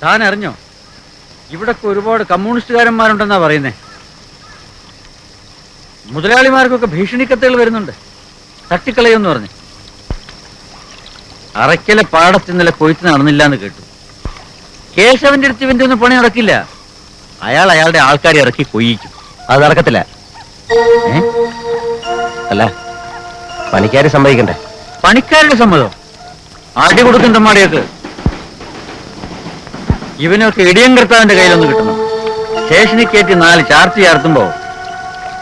താൻ അറിഞ്ഞോ, ഇവിടൊക്കെ ഒരുപാട് കമ്മ്യൂണിസ്റ്റുകാരന്മാരുണ്ടെന്നാ പറയുന്നേ. മുതലാളിമാർക്കൊക്കെ ഭീഷണിക്കത്തുകൾ വരുന്നുണ്ട്, തട്ടിക്കളയെന്ന് പറഞ്ഞു. അറയ്ക്കലെ പാടത്ത് ഇന്നലെ കൊയ്ത്ത് നടന്നില്ല എന്ന് കേട്ടു. കേശവന്റെ അടുത്ത് ഇവന്റെ ഒന്നും പണി നടക്കില്ല. അയാളുടെ ആൾക്കാരെ ഇറക്കി കൊയ്യിക്കും. അത് നടക്കത്തില്ല. അല്ല, പണിക്കാരെ സമ്മതിക്കണ്ടേ? പണിക്കാരുടെ സമ്മതം? അടി കൊടുക്കും തമ്മാടിയൊക്കെ. ഇവനൊക്കെ ഇടിയം കർത്താവിന്റെ കയ്യിലൊന്ന് കിട്ടണം. സ്റ്റേഷനിൽ കയറ്റി 4 ചാർജ് ചേർത്തുമ്പോ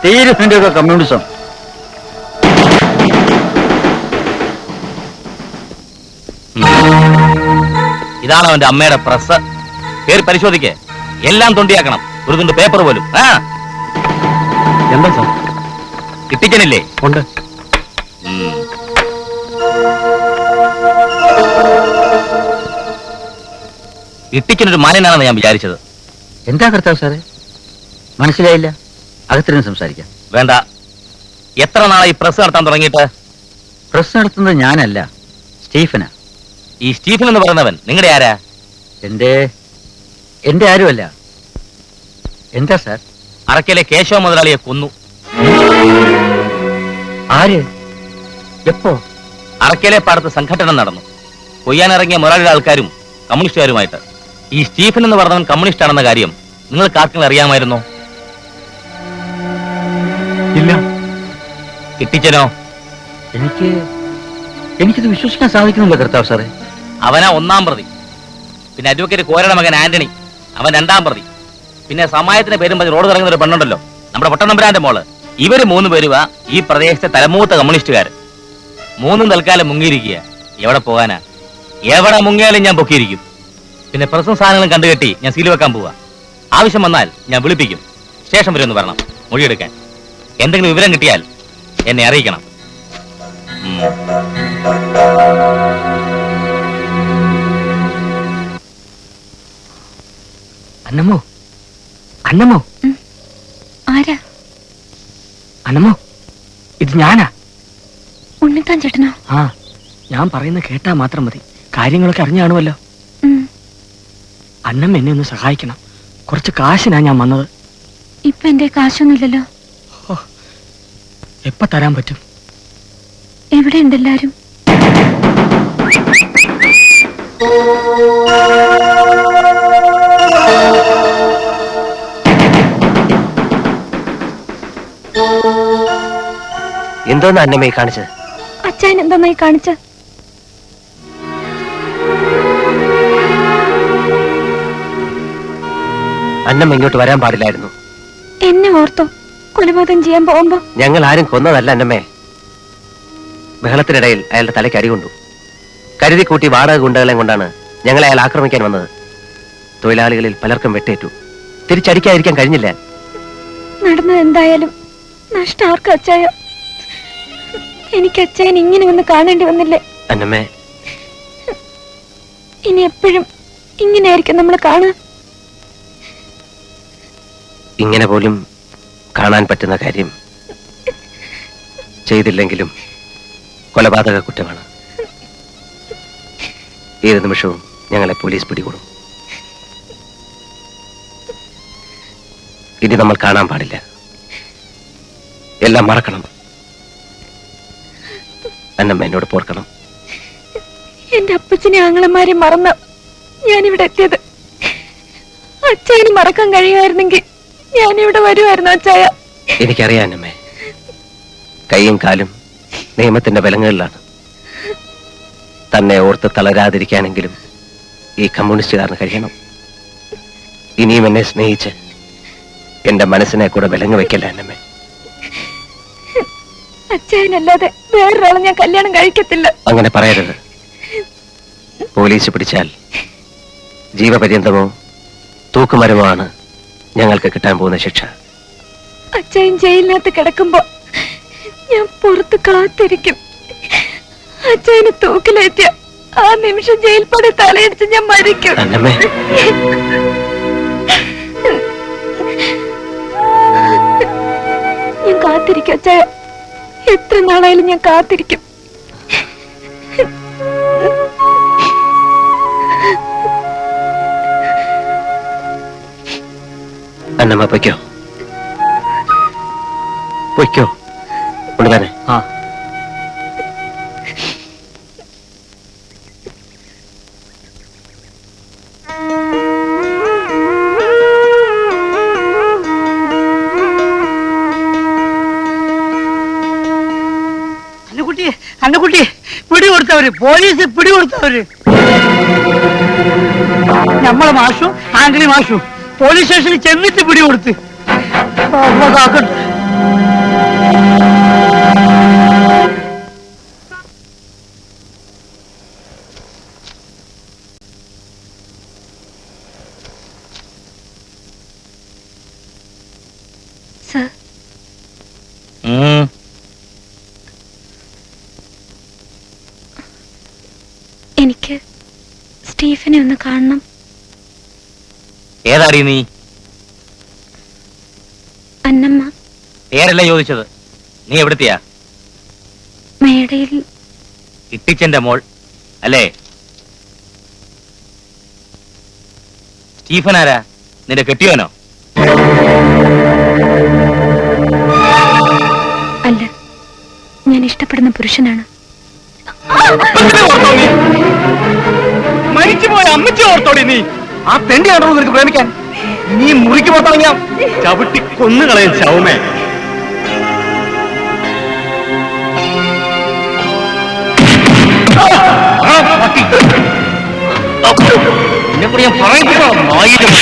തീരുവിന്റെ ഒക്കെ കമ്മ്യൂണിസം. ഇതാണ് അവന്റെ അമ്മയുടെ പ്രസ്. പേര് പരിശോധിക്കേ, എല്ലാം തൊണ്ടിയാക്കണം. ഒരു തുണ്ട് പേപ്പർ പോലും. എന്താ സാർ? കിട്ടിക്കനില്ലേ? ഉണ്ട്. ഇട്ടിക്കനൊരു മാന്യനാണെന്ന് ഞാൻ വിചാരിച്ചത്. എന്താ കർത്താവ് സാറേ? മനസ്സിലായില്ല. അകത്തിരുന്ന് സംസാരിക്കാം. വേണ്ട. എത്ര നാളായി പ്രസ് നടത്താൻ തുടങ്ങിയിട്ട്? പ്രസ് നടത്തുന്നത് ഞാനല്ല, സ്റ്റീഫനാ. ഈ സ്റ്റീഫൻ എന്ന് പറയുന്നവൻ നിങ്ങളുടെ ആരാ? എന്റെ ആരുമല്ല. എന്താ സാർ? അറക്കലെ കേശവ മുതലാളിയെ കൊന്നു. ആര്? എപ്പോ? അറക്കലെ പാടത്ത് സംഘടന നടന്നു. കൊയ്യാനിറങ്ങിയ മുതലാളിയുടെ ആൾക്കാരും കമ്മ്യൂണിസ്റ്റുകാരുമായിട്ട്. ഈ സ്റ്റീഫൻ എന്ന് പറഞ്ഞവൻ കമ്മ്യൂണിസ്റ്റ് ആണെന്ന കാര്യം നിങ്ങൾക്ക് ആർക്കെങ്കിലും അറിയാമായിരുന്നോ? ഇല്ല. കിട്ടിച്ചനോ? എനിക്കിത് വിശ്വസിക്കാൻ സാധിക്കുന്നില്ല കർത്താവ് സാറേ. അവനാ 1-ാം പ്രതി. പിന്നെ അഡ്വക്കേറ്റ് കോരയുടെ മകൻ ആന്റണി, അവൻ 2-ാം പ്രതി. പിന്നെ സമായത്തിന്റെ പേരും പറഞ്ഞ് റോഡ് ഇറങ്ങുന്ന ഒരു പെണ്ണുണ്ടല്ലോ, നമ്മുടെ പൊട്ടനമ്പുരാന്റെ മോള്. ഇവര് 3 പേരുവാ ഈ പ്രദേശത്തെ തലമൂത്ത കമ്മ്യൂണിസ്റ്റുകാർ. 3 തൽക്കാലം മുങ്ങിയിരിക്കുക. എവിടെ പോകാനാ? എവിടെ മുങ്ങിയാലും ഞാൻ പൊക്കിയിരിക്കും. പിന്നെ പ്രസും സാധനങ്ങളും കണ്ടുകെട്ടി ഞാൻ സീൽ വെക്കാൻ പോവാ. ആവശ്യം വന്നാൽ ഞാൻ വിളിപ്പിക്കും. സ്റ്റേഷൻ വരെ ഒന്ന് വരണം മൊഴിയെടുക്കാൻ. എന്തെങ്കിലും വിവരം കിട്ടിയാൽ എന്നെ അറിയിക്കണം. അന്നമ്മോ, അന്നമ്മോ, ആരാ? അന്നമ്മോ, ഇത് ഞാനാ. ഉണ്ണിത്താൻ ചേട്ടനോ? ആ, ഞാൻ പറയുന്ന കേട്ടാ മാത്രം മതി. കാര്യങ്ങളൊക്കെ അറിഞ്ഞു കാണുമല്ലോ. അന്നമ്മ എന്നെ ഒന്ന് സഹായിക്കണം. കുറച്ച് കാശിനാ ഞാൻ വന്നത്. ഇപ്പൊ എന്റെ കാശൊന്നുമില്ലല്ലോ. എപ്പ തരാൻ പറ്റും? എവിടെയുണ്ട് എല്ലാരും? എന്തോന്ന് അന്നമ്മയെ കാണിച്ചത്? അച്ഛൻ എന്തായി കാണിച്ച? അന്നമ്മ ഇങ്ങോട്ട് വരാൻ പാടില്ലായിരുന്നു. എന്നെ ഓർത്തോ? കൊലപാതകം ചെയ്യാൻ പോകുമ്പോ? ഞങ്ങൾ ആരും കൊന്നതല്ല അന്നമ്മേ. ബഹളത്തിനിടയിൽ അയാളുടെ തലയ്ക്ക് അടി കൊണ്ടു. കരുതി കൂട്ടി വാടക ഗുണ്ടകളെ കൊണ്ടാണ് ഞങ്ങളെ അയാൾ ആക്രമിക്കാൻ വന്നത്. തൊഴിലാളികളിൽ പലർക്കും വെട്ടേറ്റു. തിരിച്ചടിക്കാതിരിക്കാൻ കഴിഞ്ഞില്ല. നടന്നത് എന്തായാലും നഷ്ടം ആർക്കും അച്ചായ. എനിക്ക് അച്ചായൻ ഇങ്ങനെ ഒന്ന് കാണേണ്ടി വന്നില്ലേ അന്നമ്മേ? ഇനി എപ്പോഴും ഇങ്ങനെയായിരിക്കും നമ്മൾ കാണാൻ. ഇങ്ങനെ പോലും കാണാൻ പറ്റുന്ന കാര്യം ചെയ്തില്ലെങ്കിലും കൊലപാതക കുറ്റമാണ്. ഏത് നിമിഷവും ഞങ്ങളെ പോലീസ് പിടികൂടും. ഇനി നമ്മൾ കാണാൻ പാടില്ല. എല്ലാം മറക്കണം. അന്നമ്മ എന്നോട് പോർക്കണം. എന്റെ അപ്പച്ചനെ ആങ്ങളമാരെ മറന്ന ഞാനിവിടെ എത്തിയത്. അച്ചായന് മറക്കാൻ കഴിയുമായിരുന്നെങ്കിൽ ഞാനിവിടെ വരുമായിരുന്നു അച്ചായ. എനിക്കറിയാം അന്നമ്മേ, കൈയും കാലും നിയമത്തിന്റെ ബലങ്ങളിലാണ്. തന്നെ ഓർത്ത് തളരാതിരിക്കാനെങ്കിലും ഈ കമ്മ്യൂണിസ്റ്റുകാരന് കഴിയണം. ഇനിയും എന്നെ സ്നേഹിച്ച് എന്റെ മനസ്സിനെ കൂടെ വിലങ്ങ് വെക്കല്ല അന്നമ്മേ. അച്ചായനല്ലാതെ വേറൊരാളെ ഞാൻ കല്യാണം കഴിക്കത്തില്ല. അങ്ങനെ പറയരുത്. പോലീസ് പിടിച്ചാൽ ജീവപര്യന്തമോ തൂക്കുമരമോ ആണ് ഞങ്ങൾക്ക് കിട്ടാൻ പോകുന്ന ശിക്ഷ. അച്ചായൻ ജയിലിനകത്ത് കിടക്കുമ്പോ ഞാൻ പുറത്ത് കാത്തിരിക്കും. അച്ചായന് തൂക്കിലേറ്റിയ ആ നിമിഷം ജയിൽ പടി തലയടിച്ച് ഞാൻ മരിക്കും. അന്നമ്മേ, ഞാൻ കാത്തിരിക്കും അച്ചായ. എത്ര നാളായാലും ഞാൻ കാത്തിരിക്കും. അന്നമ്മ പൊയ്ക്കോ, പൊയ്ക്കോ. കൊണ്ടുതന്നെ. ആ അന്നക്കുട്ടി പിടികൊടുത്തവര്, പോലീസ് പിടികൊടുത്തവര്. നമ്മളെ മാഷും ആംഗ്ലി മാഷും പോലീസ് സ്റ്റേഷനിൽ ചെന്നിട്ട് പിടികൊടുത്ത്. സർ, എനിക്ക് സ്റ്റീഫനെ ഒന്ന് കാണണം. ഏതാടി നീ? അന്നമ്മ. പേരല്ല ചോദിച്ചത്, നീ എവിടത്തെയാ? മേടയിൽ. ഇട്ടിച്ചന്റെ മോൾ അല്ലേ? സ്റ്റീഫൻ ആരാ? നിന്റെ കെട്ടിയോനോ? അല്ല, ഞാൻ ഇഷ്ടപ്പെടുന്ന പുരുഷനാണ്. മരിച്ചുപോയ അമ്മച്ചി ഓർത്തോടി നീ. ആ തെണ്ടിയാണോ നിനക്ക് പ്രേമിക്കാൻ? നീ മുറിക്ക് പോത്തളഞ്ഞാ ചവിട്ടി കൊന്നുകളയും ചൗമേ. എന്നെ കൂടി ഞാൻ പറയുമ്പോ നായിരം.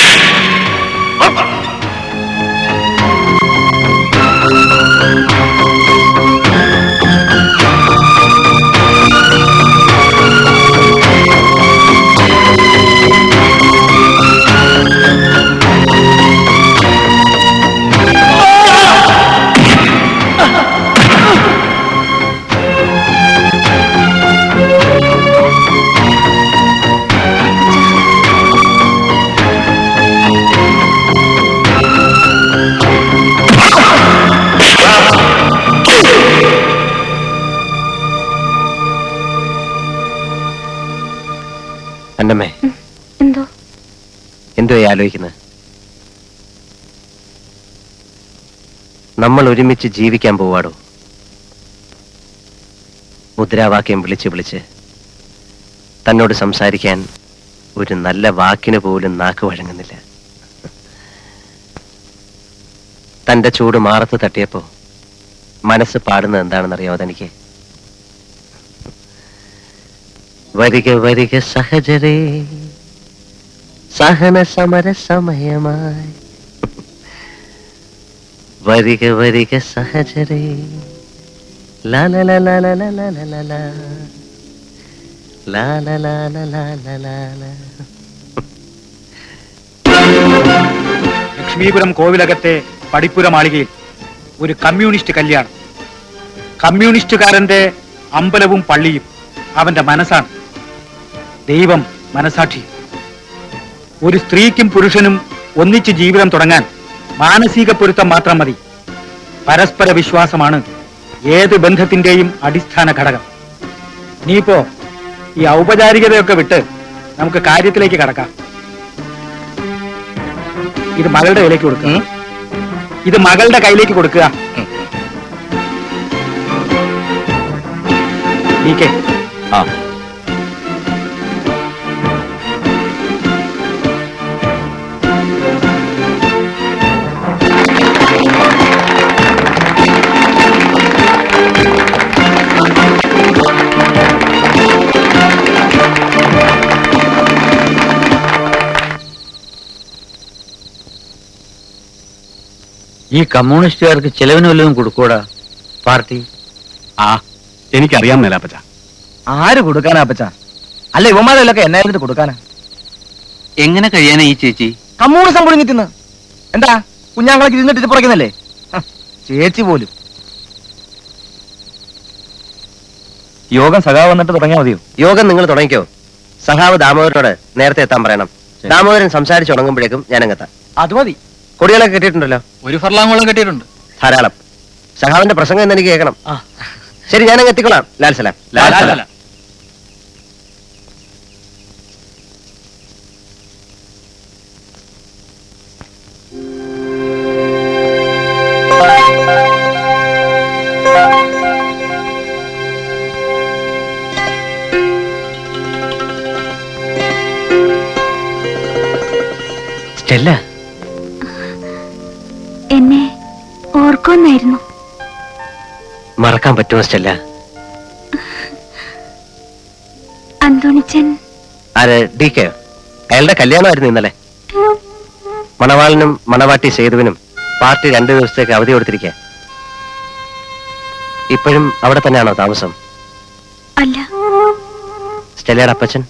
അന്നമ്മേ, എന്തോ എന്തോ ആലോചിക്കുന്നത്? നമ്മൾ ഒരുമിച്ച് ജീവിക്കാൻ പോവാടോ. മുദ്രാവാക്യം വിളിച്ച് വിളിച്ച് തന്നോട് സംസാരിക്കാൻ ഒരു നല്ല വാക്കിന് പോലും നാക്ക് വഴങ്ങുന്നില്ല. തന്റെ ചൂട് മാറത്ത് തട്ടിയപ്പോ മനസ്സ് പാടുന്നത് എന്താണെന്നറിയാമോ തനിക്ക്? വരിക വരിക സഹജരേ, സഹന സമര സമയമായി. വരിക വരിക സഹജരേ, ലാലലാലലാലലാലലാ, ലാലലാലലാലലാ. ലക്ഷ്മീപുരം കോവിലകത്തെ പടിപ്പുര മാളികയിൽ ഒരു കമ്മ്യൂണിസ്റ്റ് കല്യാണം. കമ്മ്യൂണിസ്റ്റുകാരന്റെ അമ്പലവും പള്ളിയും അവന്റെ മനസ്സാണ്, ദൈവം മനസാക്ഷി. ഒരു സ്ത്രീക്കും പുരുഷനും ഒന്നിച്ച് ജീവിതം തുടങ്ങാൻ മാനസിക പൊരുത്തം മാത്രം മതി. പരസ്പര വിശ്വാസമാണ് ഏത് ബന്ധത്തിന്റെയും അടിസ്ഥാന ഘടകം. നീയിപ്പോ ഈ ഔപചാരികതയൊക്കെ വിട്ട് നമുക്ക് കാര്യത്തിലേക്ക് കടക്കാം. ഇത് മകളുടെ കയ്യിലേക്ക് കൊടുക്കുക. ഇത് മകളുടെ കയ്യിലേക്ക് കൊടുക്കുക. ആ ഈ കമ്മ്യൂണിസ്റ്റുകാർക്ക് ചെലവിന് വല്ലതും കൊടുക്കൂടാ പാർട്ടി? ആ എനിക്കറിയാൻ മേലാപ്പച്ച. ആര് കൊടുക്കാനാ അപ്പച്ച? അല്ല, ഇവന്മാരെല്ലൊക്കെ എന്നായിരുന്നു കൊടുക്കാനാ? എങ്ങനെ കഴിയാനാ ഈ ചേച്ചി? കമ്മ്യൂണിസം പൊളിഞ്ഞി തിന്ന് എന്താ കുഞ്ഞാങ്ങളൊക്കെ ഇരുന്നിട്ട് ഇത് പുറക്കുന്നല്ലേ? ചേച്ചി പോലും. യോഗം സഖാവ് വന്നിട്ട് തുടങ്ങിയാൽ മതിയോ? യോഗം നിങ്ങൾ തുടങ്ങിക്കോ. സഖാവ് ദാമോദരനോട് നേരത്തെ എത്താൻ പറയണം. ദാമോദരൻ സംസാരിച്ചു തുടങ്ങുമ്പോഴേക്കും ഞാനങ്ങെത്താം. അത് മതി. കൊടികളൊക്കെ കെട്ടിയിട്ടുണ്ടല്ലോ? ഒരു ഫർലാങ്ങോളം കെട്ടിയിട്ടുണ്ട്. ധാരാളം. സഖാവിന്റെ പ്രസംഗം എന്ന് എനിക്ക് കേൾക്കണം. ശരി, ഞാനങ്ങ് എത്തിക്കൊള്ളാം. ലാൽ സലാം. സ്റ്റെല്ല, എന്നെ ഓർക്കുമെന്നായിരുന്നു. മറക്കാൻ പറ്റുമോ സ്റ്റെല്ല? അന്തോണിച്ചൻ ആര്? D K? അയാളുടെ കല്യാണമായിരുന്നു ഇന്നലെ. മണവാളനും മണവാട്ടി സേതുവിനും പാർട്ടി 2 ദിവസത്തേക്ക് അവധി കൊടുത്തിരിക്കുക. ഇപ്പോഴും അവിടെ തന്നെയാണോ താമസം? അല്ല, സ്റ്റെല്ലയുടെ അപ്പച്ചൻ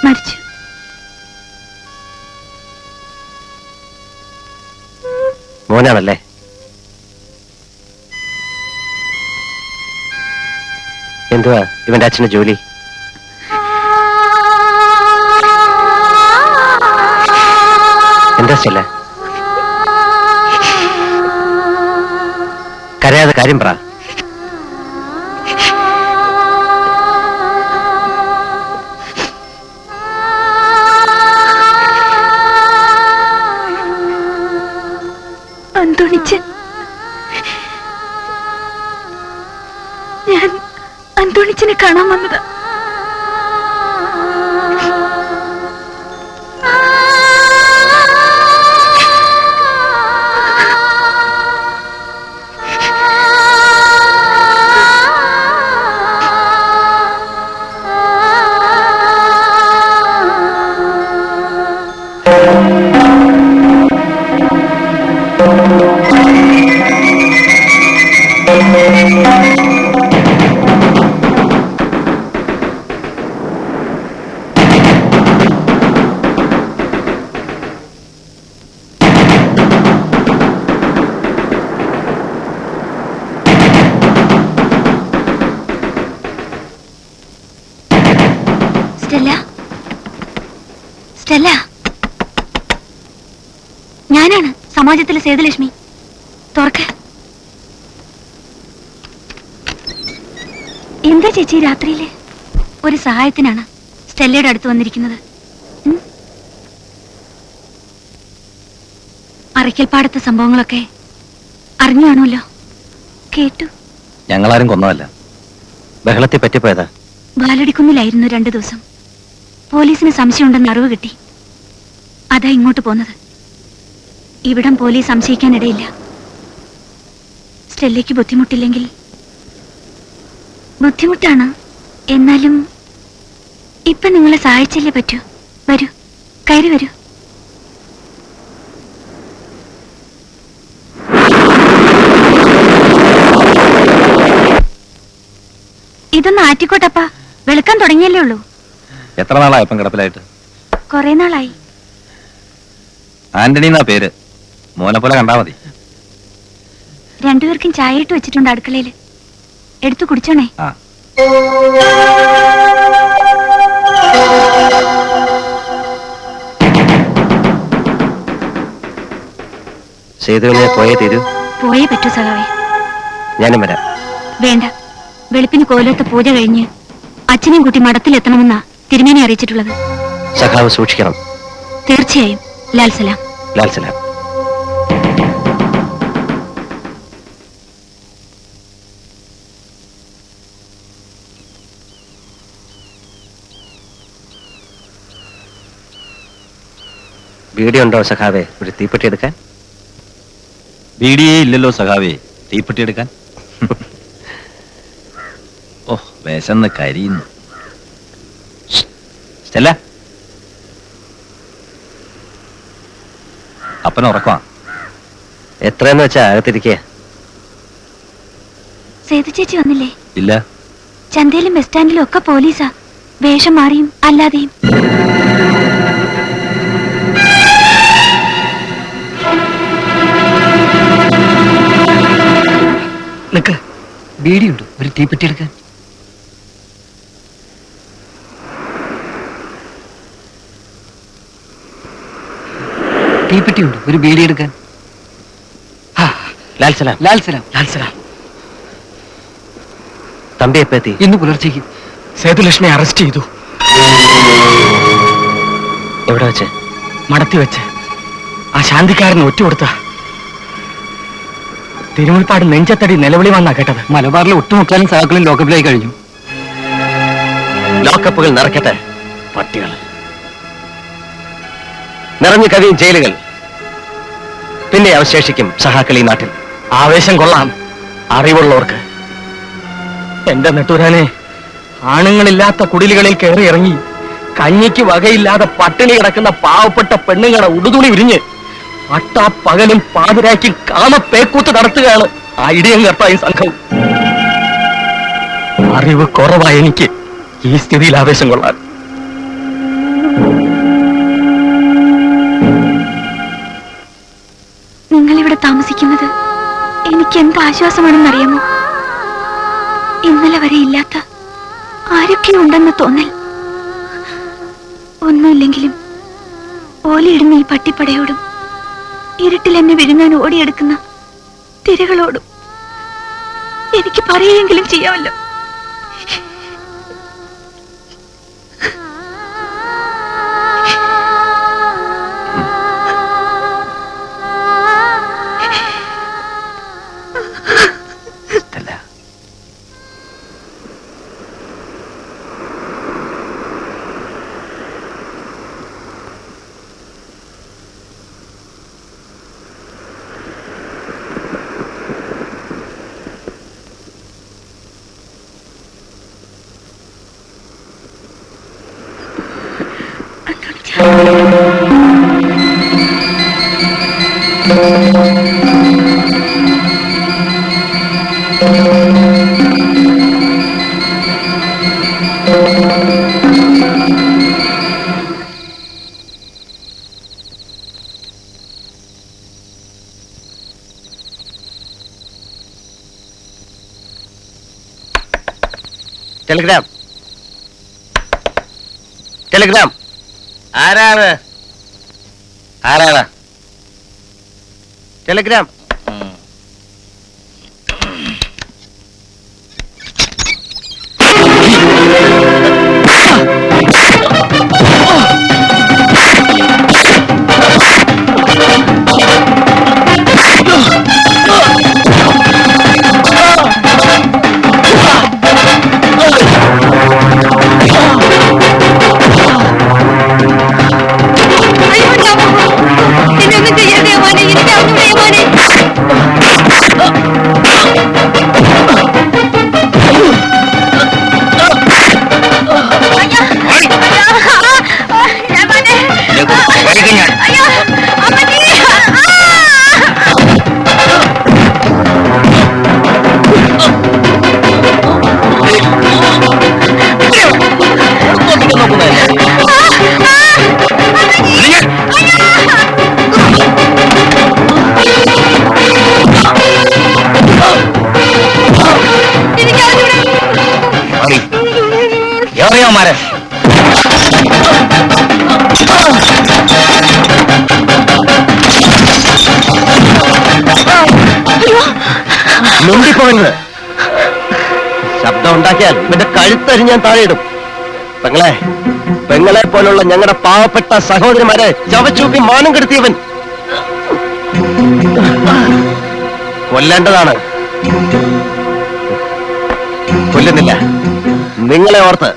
മരിച്ചു. മോനാണല്ലേ? എന്തുവാ ഇവന്റെ അച്ഛന് ജോലി? എന്താ സ്റ്റെല്ല? കരയാതെ കാര്യം പറ. അന്തോണിച്ചൻ, ഞാൻ അന്തോണിച്ചനെ കാണാൻ വന്നതാ. സ്റ്റെല്ല, സ്റ്റെല്ല, ഞാനാണ് സമാജത്തിലെ സേതുലക്ഷ്മി. തുറക്ക. എന്താ ചേച്ചി രാത്രിയില്? ഒരു സഹായത്തിനാണ് സ്റ്റെല്ലയുടെ അടുത്ത് വന്നിരിക്കുന്നത്. അറയ്ക്കൽപ്പാടത്തെ സംഭവങ്ങളൊക്കെ അറിഞ്ഞു കാണുമല്ലോ. കേട്ടു. ഞങ്ങളാരും കൊന്നതല്ല. ബഹളത്തിൽ പറ്റിപ്പോയതാ. ബാലടിക്കുന്നിലായിരുന്നു 2 ദിവസം. പോലീസിന് സംശയമുണ്ടെന്ന് അറിവ് കിട്ടി. അതാ ഇങ്ങോട്ട് പോന്നത്. ഇവിടം പോലീസ് സംശയിക്കാനിടയില്ല. സ്റ്റെല്ലയ്ക്ക് ബുദ്ധിമുട്ടില്ലെങ്കിൽ. ബുദ്ധിമുട്ടാണ്, എന്നാലും ഇപ്പൊ നിങ്ങളെ സഹായിച്ചല്ലേ പറ്റൂ. വരൂ, കയറി വരൂ. ഇതൊന്ന് ആറ്റിക്കോട്ടപ്പാ, വെളുക്കാൻ തുടങ്ങിയല്ലേ ഉള്ളൂ. എത്ര നാളായി ഇപ്പം കിടപ്പിലായിട്ട്? കുറെ നാളായി. ആന്റണി എന്നാ പേര്. മോനെ പോലെ കണ്ടാ മതി. 2 പേർക്കും ചായ ഇട്ട് വെച്ചിട്ടുണ്ട് അടുക്കളയില്. എടുത്തു കുടിച്ചോണേ. ആ. സേതുവിനെ പോയേ തീരൂ. പോയേ പറ്റൂ സഖാവേ. ഞാനും വരാം. വേണ്ട, വെളുപ്പിന് കോലത്തെ പൂജ കഴിഞ്ഞ് അച്ഛനെയും കൂട്ടി മഠത്തിലെത്തണമെന്നാ തിരുമേനി അറിയിച്ചിട്ടുള്ളത്. സഖാവ് സൂക്ഷിക്കണം. തീർച്ചയായും. ലാൽ സലാം. ലാൽ സലാം. വീഡിയോ സഖാവേ, ഒരു തീപ്പെട്ടി എടുക്കാൻ? ബീഡിയേ ഇല്ലല്ലോ സഖാവേ, തീപ്പെട്ടി എടുക്കാൻ. ഓ, വിശന്ന് കരിയുന്നു. സ്റ്റെല്ല, അപ്പന ഉറക്കമാ. എത്രയെന്ന് വെച്ചാ അകത്തിരിക്കുക. സേതു ചേച്ചി വന്നില്ലേ? ഇല്ല. ചന്തയിലും ബസ് സ്റ്റാൻഡിലും ഒക്കെ പോലീസാ, വേഷം മാറിയും അല്ലാതെയും. നിക്ക്, ബീഡിയുണ്ട്, ഒരു തീപ്പെട്ടി എടുക്കാൻ. തീപ്പെട്ടിയുണ്ട്, ഒരു ബീഡി എടുക്കാൻ. ലാൽ സലാം. ലാൽ സലാം. ലാൽ സലാം. തമ്പി എപ്പ എത്തി? ഇന്ന് പുലർച്ചയ്ക്ക് സേതുലക്ഷ്മിയെ അറസ്റ്റ് ചെയ്തു. എവിടെ വെച്ച്? മടത്തി വെച്ച്. ആ ശാന്തിക്കാരന് ഒറ്റ കൊടുത്ത. തിരുമുൽപ്പാട് നെഞ്ചത്തടി നിലവിളി വന്നാ കേട്ടത്. മലബാറിലെ ഒട്ടുമുക്കാലും സഹാക്കളും ലോക്കപ്പിലായി കഴിഞ്ഞു. ലോക്കപ്പുകൾ നിറയ്ക്കട്ടെ പട്ടികൾ. നിറഞ്ഞു കവിയും ജയിലുകൾ. പിന്നെ അവശേഷിക്കും സഹാക്കൾ ഈ നാട്ടിൽ. ആവേശം കൊള്ളാം, അറിവുള്ളവർക്ക്. എന്റെ നെട്ടൂരാനെ, ആണുങ്ങളില്ലാത്ത കുടിലുകളിൽ കയറി ഇറങ്ങി കഞ്ഞിക്ക് വകയില്ലാതെ പട്ടിണി കിടക്കുന്ന പാവപ്പെട്ട പെണ്ണുങ്ങളെ ഉടുതുണി ഉരിഞ്ഞ് പട്ടാപ്പകലും പാതിരാക്കി കാമപ്പേക്കൂത്ത് നടത്തുകയാണ് ആ ഇടിയം കർത്തായും സംഘവും. അറിവ് കുറവായ എനിക്ക് ഈ സ്ഥിതിയിൽ ആവേശം കൊള്ളാൻ. നിങ്ങളിവിടെ താമസിക്കുന്നത് എനിക്ക് എന്ത് ആശ്വാസമാണെന്നറിയാമോ? ഇന്നലെ വരെ ഇല്ലാത്ത ആരൊക്കെയും ഉണ്ടെന്ന് തോന്നൽ. ഒന്നുമില്ലെങ്കിലും ഓലയിടുന്ന ഈ പട്ടിപ്പടയോടും ഇരുട്ടിൽ എന്നെ വിഴുങ്ങാൻ ഓടിയെടുക്കുന്ന തിരകളോടും എനിക്ക് പറയുകയെങ്കിലും ചെയ്യാമല്ലോ. ടെലിഗ്രാം. ടെലിഗ്രാം. ആരാണ്? ആരാണ്? ടെലിഗ്രാം. മാരെ മുണ്ടിപ്പോകരുത്. ശബ്ദം ഉണ്ടാക്കിയാൽ നിന്റെ കഴുത്തരിഞ്ഞാൻ താഴെയിടും. പെങ്ങളെ പോലുള്ള ഞങ്ങളുടെ പാവപ്പെട്ട സഹോദരിമാരെ ചവച്ചൂക്കി മാനം കെടുത്തിയവൻ കൊല്ലേണ്ടതാണ്. കൊല്ലുന്നില്ല. നിങ്ങളെ ഓർത്ത്.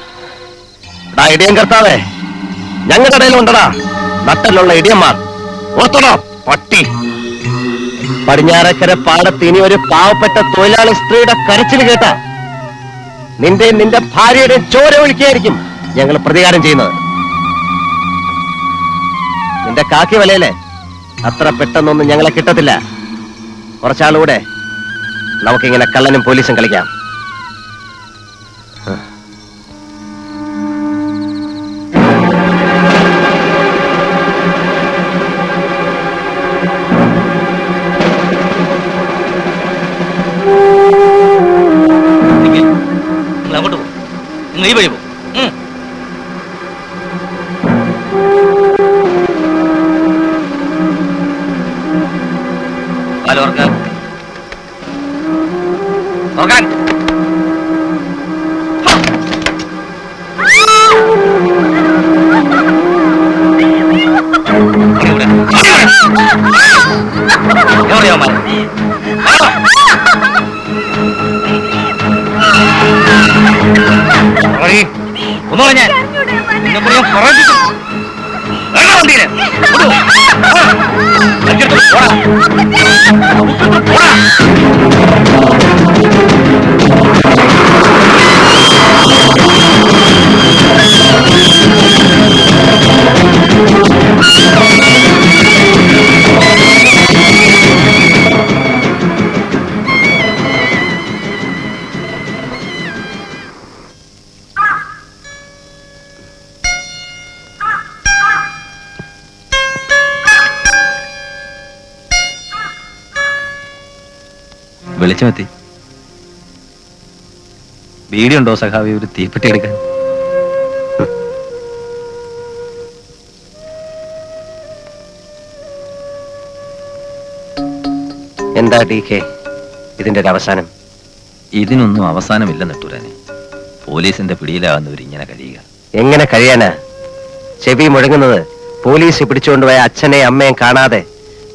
ഇടിയൻ കർത്താവേ, ഞങ്ങളുടെ ഇടയിലുണ്ടടാ നട്ടലുള്ള ഇടിയന്മാർ. ഓർത്തണോ പട്ടി? പടിഞ്ഞാറക്കര പാടത്ത് ഇനി ഒരു പാവപ്പെട്ട തൊഴിലാളി സ്ത്രീയുടെ കരച്ചിൽ കേട്ട നിന്റെ ഭാര്യയുടെ ചോര ഒഴിക്കുകയായിരിക്കും ഞങ്ങൾ പ്രതികാരം ചെയ്യുന്നത്. നിന്റെ കാക്കി വലയിലെ അത്ര പെട്ടെന്നൊന്നും ഞങ്ങളെ കിട്ടത്തില്ല. കുറച്ചാളുകൂടെ നമുക്കിങ്ങനെ കള്ളനും പോലീസും കളിക്കാം. അങ്ങോട്ട് പോകും, ഈ വഴി പോകും. ഓർക്കാൻ വെളിച്ചമെത്തി. വീടിയുണ്ടോ സഖാവി ഒരു തീപ്പെട്ടി എടുക്കാൻ? എന്താ DK ഇതിന്റെ ഒരു അവസാനം? ഇതിനൊന്നും അവസാനമില്ല നെട്ടൂരാനെ. പോലീസിന്റെ പിടിയിലാകുന്നവർ ഇങ്ങനെ കഴിയുക. എങ്ങനെ കഴിയാനാ? ചെവി മുഴങ്ങുന്നത് പോലീസ് പിടിച്ചുകൊണ്ടുപോയ അച്ഛനെയും അമ്മയും കാണാതെ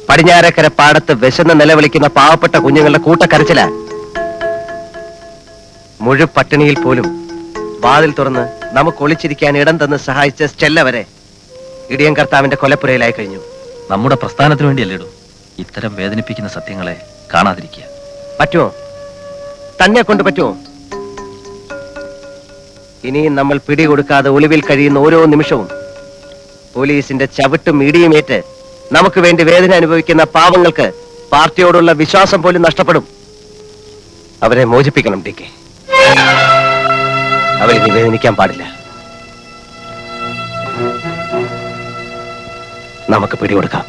പടിഞ്ഞാറക്കര പാടത്ത് വിശന്ന് നിലവിളിക്കുന്ന പാവപ്പെട്ട കുഞ്ഞുങ്ങളുടെ കൂട്ടക്കരച്ചില. മുഴുപട്ടിണിയിൽ പോലും വാതിൽ തുറന്ന് നമുക്ക് ഒളിച്ചിരിക്കാൻ ഇടം തന്ന് സഹായിച്ച സ്റ്റെല്ല വരെ ഇടിയൻ കർത്താവിന്റെ കൊലപ്പുരയിലായി കഴിഞ്ഞു. നമ്മുടെ പ്രസ്ഥാനത്തിന് വേണ്ടിയല്ലേടൂ ഇത്തരം വേദനിപ്പിക്കുന്ന സത്യങ്ങളെ കാണാതിരിക്കുക. പറ്റുമോ? തന്നെ കൊണ്ട് പറ്റുമോ? ഇനിയും നമ്മൾ പിടികൊടുക്കാതെ ഒളിവിൽ കഴിയുന്ന ഓരോ നിമിഷവും പോലീസിന്റെ ചവിട്ടും ഇടിയുമേറ്റ് നമുക്ക് വേണ്ടി വേദന അനുഭവിക്കുന്ന പാവങ്ങൾക്ക് പാർട്ടിയോടുള്ള വിശ്വാസം പോലും നഷ്ടപ്പെടും. അവരെ മോചിപ്പിക്കണം DK. അവരെ നിവേദനിക്കാൻ പാടില്ല. നമുക്ക് പിടികൊടുക്കാം.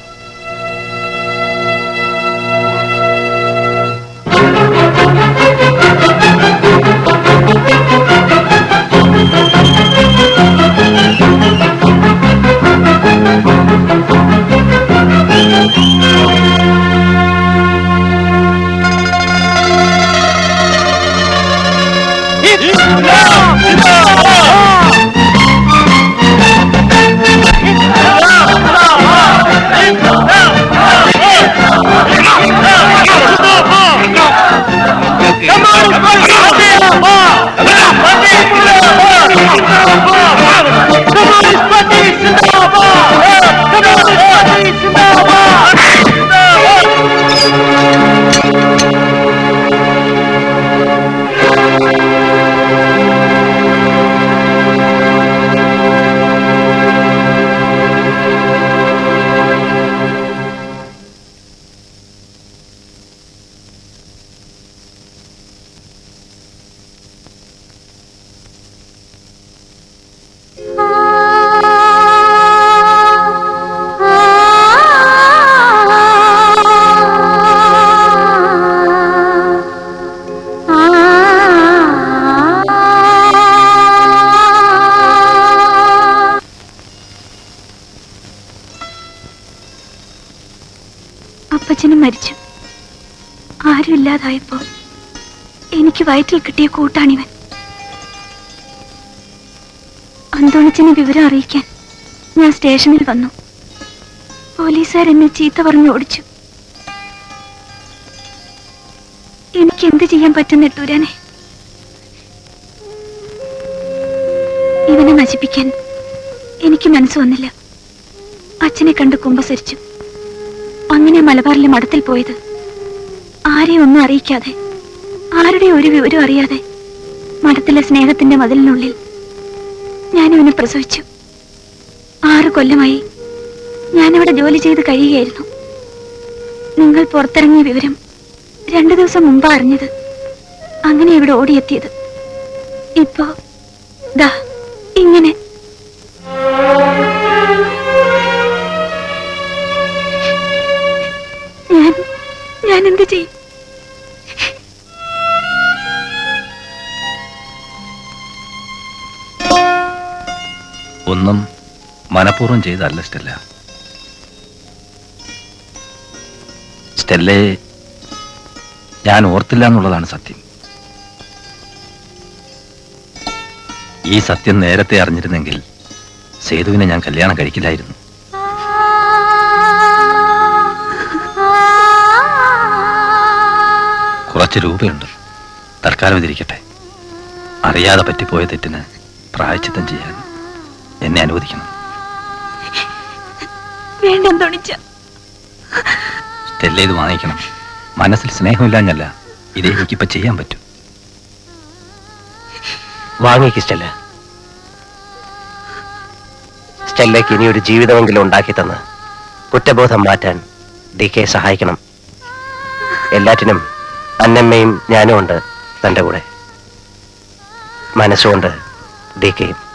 അപ്പച്ചനും മരിച്ചു. ആരുമില്ലാതായപ്പോ എനിക്ക് വയറ്റിൽ കിട്ടിയ കൂട്ടാണിവൻ. അന്തോണിച്ചനെ വിവരം അറിയിക്കാൻ ഞാൻ സ്റ്റേഷനിൽ വന്നു. പോലീസുകാരെന്നെ ചീത്ത പറഞ്ഞു ഓടിച്ചു. എനിക്ക് എന്ത് ചെയ്യാൻ പറ്റും നെട്ടൂരാനെ? ഇവനെ നശിപ്പിക്കാൻ എനിക്ക് മനസ്സ് വന്നില്ല. അച്ഛനെ കണ്ട് കുമ്പസരിച്ചു. അങ്ങനെ മലബാറിലെ മഠത്തിൽ പോയത്. ആരെയും ഒന്നും അറിയിക്കാതെ, ആരുടെ ഒരു വിവരം അറിയാതെ മഠത്തിലെ സ്നേഹത്തിന്റെ മതിലിനുള്ളിൽ ഞാനിവനെ പ്രസവിച്ചു. 6 കൊല്ലമായി ഞാനിവിടെ ജോലി ചെയ്ത് കഴിയുകയായിരുന്നു. നിങ്ങൾ പുറത്തിറങ്ങിയ വിവരം 2 ദിവസം മുമ്പ് അറിഞ്ഞത്. അങ്ങനെ ഇവിടെ ഓടിയെത്തിയത്. ഇപ്പോ ദാ ഇങ്ങനെ. ഞാൻ എന്ത് ചെയ്യും? ഒന്നും മനഃപൂർവ്വം ചെയ്തല്ല സ്റ്റെല്ല. സ്റ്റെല്ലയെ ഞാൻ ഓർത്തില്ല എന്നുള്ളതാണ് സത്യം. ഈ സത്യം നേരത്തെ അറിഞ്ഞിരുന്നെങ്കിൽ സേതുവിനെ ഞാൻ കല്യാണം കഴിക്കില്ലായിരുന്നു. കുറച്ച് രൂപയുണ്ട്, തൽക്കാലം ഇതിരിക്കട്ടെ. അറിയാതെ പറ്റിപ്പോയ തെറ്റിന് പ്രായശ്ചിത്തം ചെയ്യാൻ എന്നെ അനുവദിക്കണം. വേണ്ട, സ്റ്റെല്ല ഇത് വാങ്ങിക്കണം. മനസ്സിൽ സ്നേഹമില്ലാഞ്ഞല്ല ഇതേ എനിക്കിപ്പോ ചെയ്യാൻ പറ്റും. വാങ്ങിക്ക് സ്റ്റെല്ല. സ്റ്റെല്ലയ്ക്ക് ഇനി ഒരു ജീവിതമെങ്കിലും ഉണ്ടാക്കി തന്ന് കുറ്റബോധം മാറ്റാൻ DK സഹായിക്കണം. എല്ലാറ്റിനും അന്നമ്മയും ഞാനും ഉണ്ട് തന്റെ കൂടെ. മനസ്സുകൊണ്ട് DKയും.